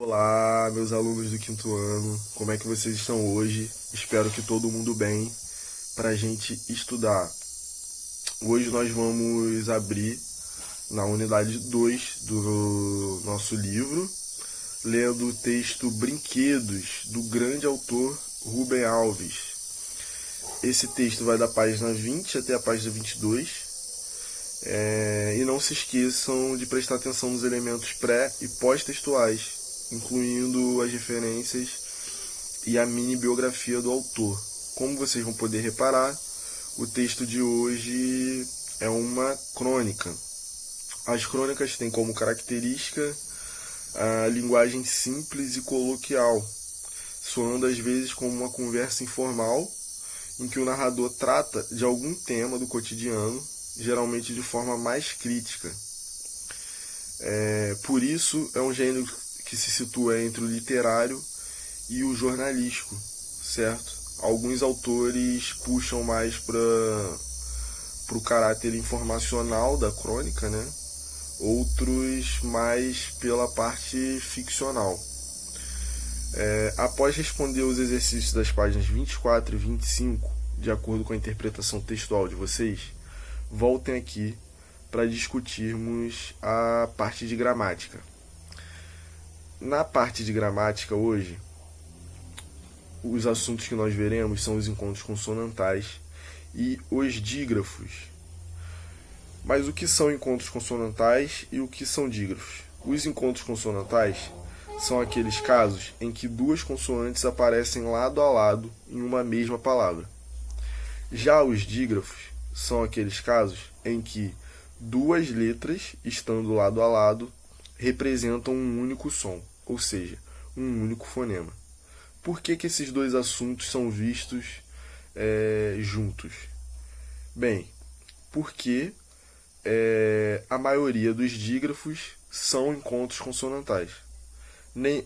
Olá, meus alunos do quinto ano, como é que vocês estão hoje? Espero que todo mundo bem para a gente estudar. Hoje nós vamos abrir na unidade 2 do nosso livro, lendo o texto Brinquedos, do grande autor Rubem Alves. Esse texto vai da página 20 até a página 22. E não se esqueçam de prestar atenção nos elementos pré e pós-textuais, incluindo as referências e a mini biografia do autor. Como vocês vão poder reparar, o texto de hoje é uma crônica. As crônicas têm como característica a linguagem simples e coloquial, soando às vezes como uma conversa informal, em que o narrador trata de algum tema do cotidiano, geralmente de forma mais crítica. Por isso, é um gênero que se situa entre o literário e o jornalístico, certo? Alguns autores puxam mais para o caráter informacional da crônica, né? Outros mais pela parte ficcional. Após responder os exercícios das páginas 24 e 25, de acordo com a interpretação textual de vocês, voltem aqui para discutirmos a parte de gramática. Na parte de gramática hoje, os assuntos que nós veremos são os encontros consonantais e os dígrafos. Mas o que são encontros consonantais e o que são dígrafos? Os encontros consonantais são aqueles casos em que duas consoantes aparecem lado a lado em uma mesma palavra. Já os dígrafos são aqueles casos em que duas letras, estando lado a lado, representam um único som, ou seja, um único fonema. Por que esses dois assuntos são vistos juntos? Bem, porque a maioria dos dígrafos são encontros consonantais.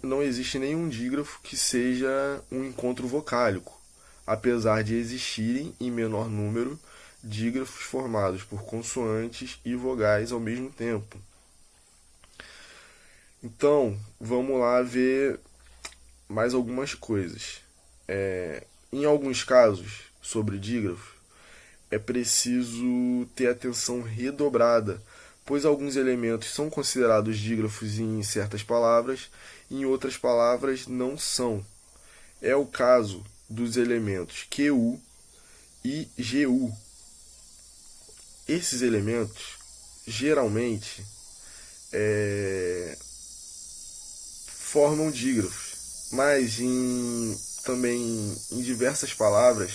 Não existe nenhum dígrafo que seja um encontro vocálico, apesar de existirem, em menor número, dígrafos formados por consoantes e vogais ao mesmo tempo. Então, vamos lá ver mais algumas coisas. Em alguns casos, sobre dígrafos, é preciso ter atenção redobrada, pois alguns elementos são considerados dígrafos em certas palavras e em outras palavras não são. É o caso dos elementos QU e GU. Esses elementos, geralmente, formam dígrafos, mas também em diversas palavras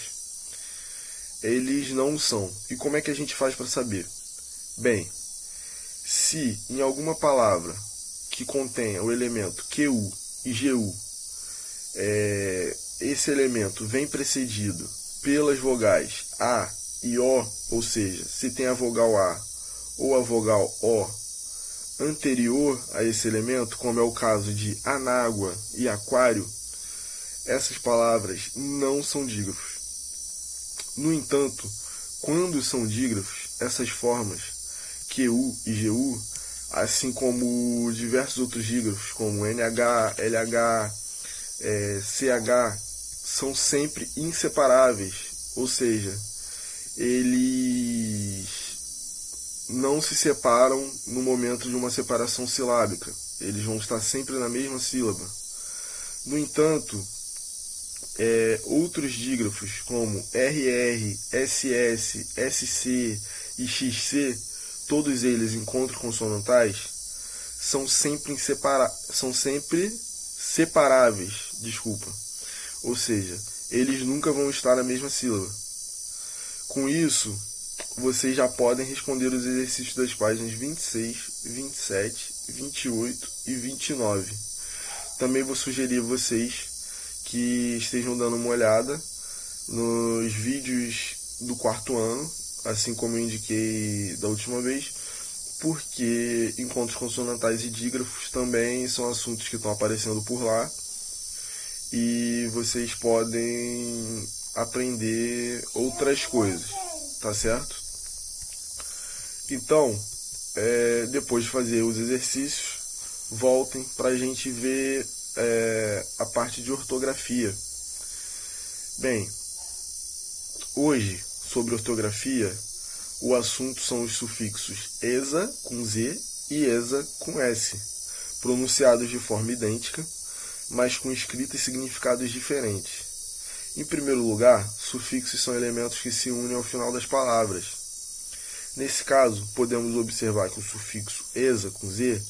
eles não são. E como é que a gente faz para saber? Bem, se em alguma palavra que contenha o elemento QU e GU, esse elemento vem precedido pelas vogais A e O, ou seja, se tem a vogal A ou a vogal O anterior a esse elemento, como é o caso de anágua e aquário, essas palavras não são dígrafos. No entanto, quando são dígrafos, essas formas QU e GU, assim como diversos outros dígrafos, como NH, LH, CH, são sempre inseparáveis, ou seja, eles não se separam no momento de uma separação silábica. Eles vão estar sempre na mesma sílaba. No entanto, outros dígrafos como RR, SS, SC e XC, todos eles encontros consonantais, são sempre separáveis, ou seja, eles nunca vão estar na mesma sílaba. Com isso, vocês já podem responder os exercícios das páginas 26, 27, 28 e 29. Também vou sugerir a vocês que estejam dando uma olhada nos vídeos do quarto ano, assim como eu indiquei da última vez, porque encontros consonantais e dígrafos também são assuntos que estão aparecendo por lá e vocês podem aprender outras coisas, tá certo? Então, depois de fazer os exercícios, voltem para a gente ver a parte de ortografia. Bem, hoje, sobre ortografia, o assunto são os sufixos esa com Z e esa com S, pronunciados de forma idêntica, mas com escrita e significados diferentes. Em primeiro lugar, sufixos são elementos que se unem ao final das palavras. Nesse caso, podemos observar que o sufixo esa com Z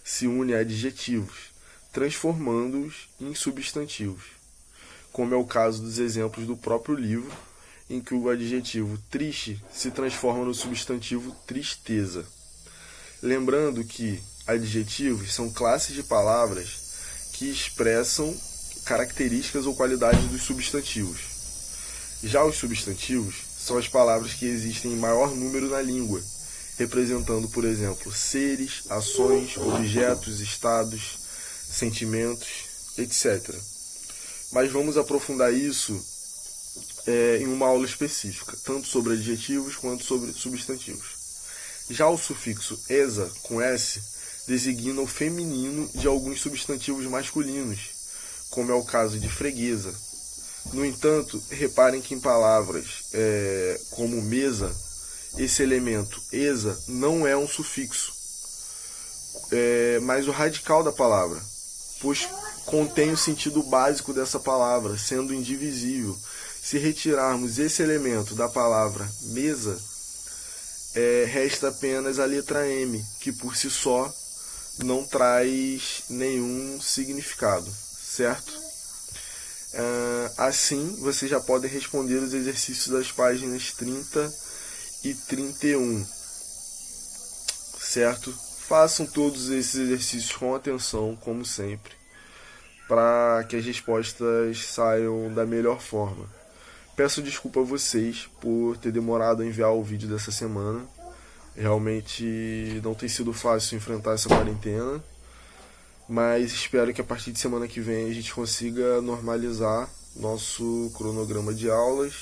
se une a adjetivos, transformando-os em substantivos, como é o caso dos exemplos do próprio livro, em que o adjetivo triste se transforma no substantivo tristeza. Lembrando que adjetivos são classes de palavras que expressam características ou qualidades dos substantivos. Já os substantivos são as palavras que existem em maior número na língua, representando, por exemplo, seres, ações, objetos, estados, sentimentos, etc. Mas vamos aprofundar isso em uma aula específica, tanto sobre adjetivos quanto sobre substantivos. Já o sufixo esa com S designa o feminino de alguns substantivos masculinos, como é o caso de freguesa. No entanto, reparem que em palavras como mesa, esse elemento esa não é um sufixo, mas o radical da palavra, pois contém o sentido básico dessa palavra, sendo indivisível. Se retirarmos esse elemento da palavra mesa, resta apenas a letra M, que por si só não traz nenhum significado, certo? Assim, vocês já podem responder os exercícios das páginas 30 e 31, certo? Façam todos esses exercícios com atenção, como sempre, para que as respostas saiam da melhor forma. Peço desculpa a vocês por ter demorado a enviar o vídeo dessa semana. Realmente não tem sido fácil enfrentar essa quarentena, mas espero que a partir de semana que vem a gente consiga normalizar nosso cronograma de aulas,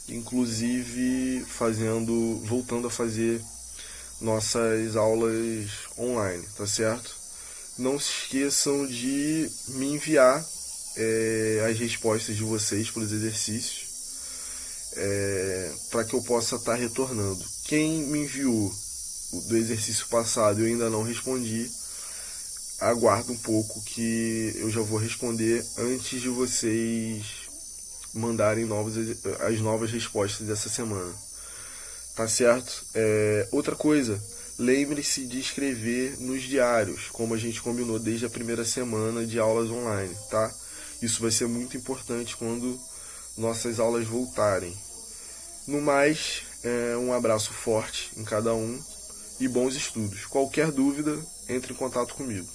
inclusive voltando a fazer nossas aulas online, tá certo? Não se esqueçam de me enviar as respostas de vocês para os exercícios, para que eu possa estar retornando. Quem me enviou do exercício passado e eu ainda não respondi, aguarda um pouco que eu já vou responder antes de vocês mandarem as novas respostas dessa semana. Tá certo? Outra coisa, lembre-se de escrever nos diários, como a gente combinou desde a primeira semana de aulas online, tá? Isso vai ser muito importante quando nossas aulas voltarem. No mais, um abraço forte em cada um e bons estudos. Qualquer dúvida, entre em contato comigo.